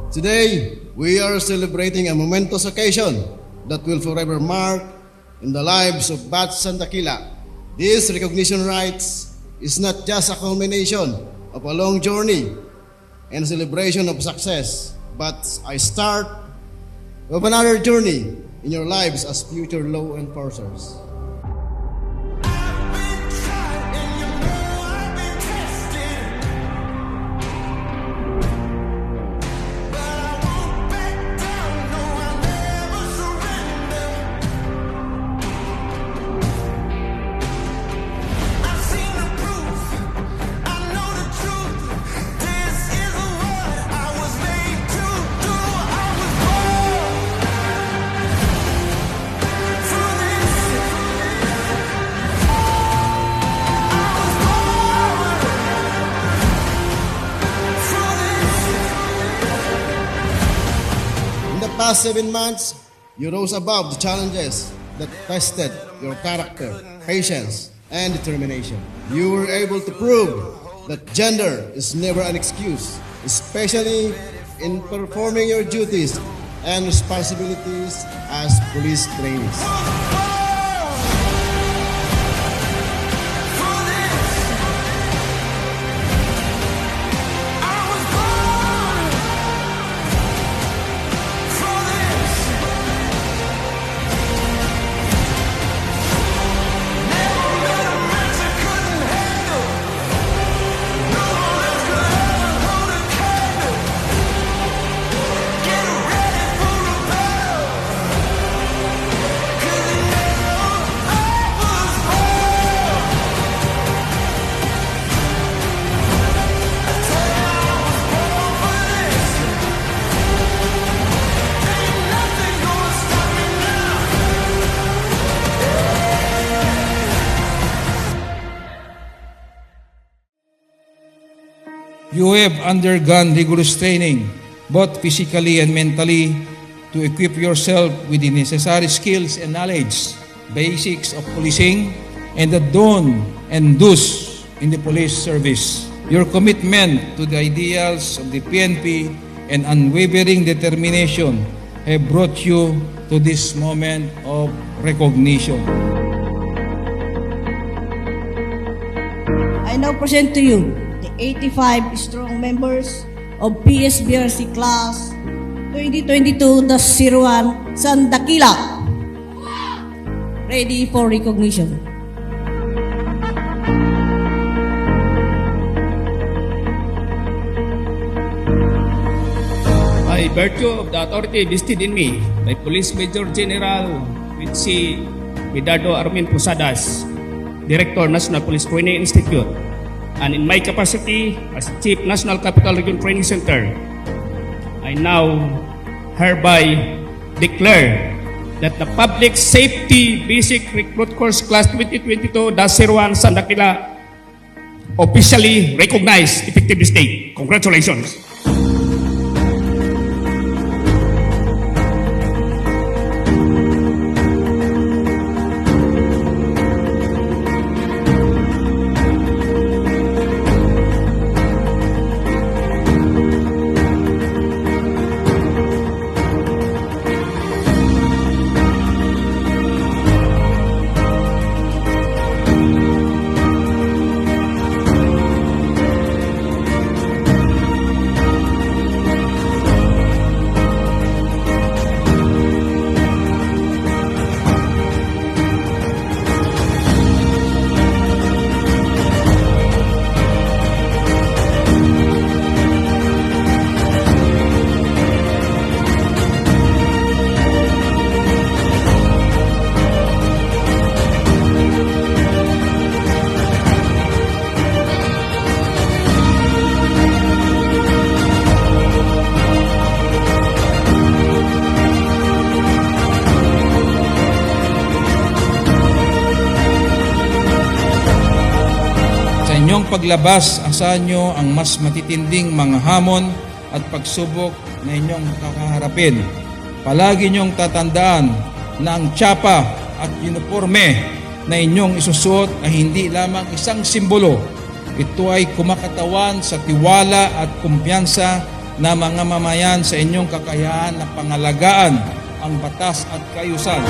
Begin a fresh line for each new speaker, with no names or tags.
Today, we are celebrating a momentous occasion that will forever mark in the lives of Bats and Dakila. This recognition rites is not just a culmination of a long journey and celebration of success, but a start of another journey in your lives as future law enforcers. In the past 7 months, you rose above the challenges that tested your character, patience, and determination. You were able to prove that gender is never an excuse, especially in performing your duties and responsibilities as police trainees.
You have undergone rigorous training, both physically and mentally, to equip yourself with the necessary skills and knowledge, basics of policing, and the do's and do's in the police service. Your commitment to the ideals of the PNP and unwavering determination have brought you to this moment of recognition.
I now present to you the 85 strong members of PSBRC Class 2022-01 San Dakila, ready for recognition.
By virtue of the authority vested in me by Police Major General Vinci Vidado Armin Posadas, Director, National Police Training Institute, and in my capacity as Chief National Capital Region Training Center, I now hereby declare that the Public Safety Basic Recruit Course Class 2022-01 San Dakila officially recognized effective this day. Congratulations.
Inyong paglabas, asahan nyo ang mas matitinding mga hamon at pagsubok na inyong kakaharapin. Palagi nyong tatandaan na ang tsapa at uniforme na inyong isusuot ay hindi lamang isang simbolo. Ito ay kumakatawan sa tiwala at kumpiyansa na mga mamayan sa inyong kakayahan na pangalagaan ang batas at kaayusan.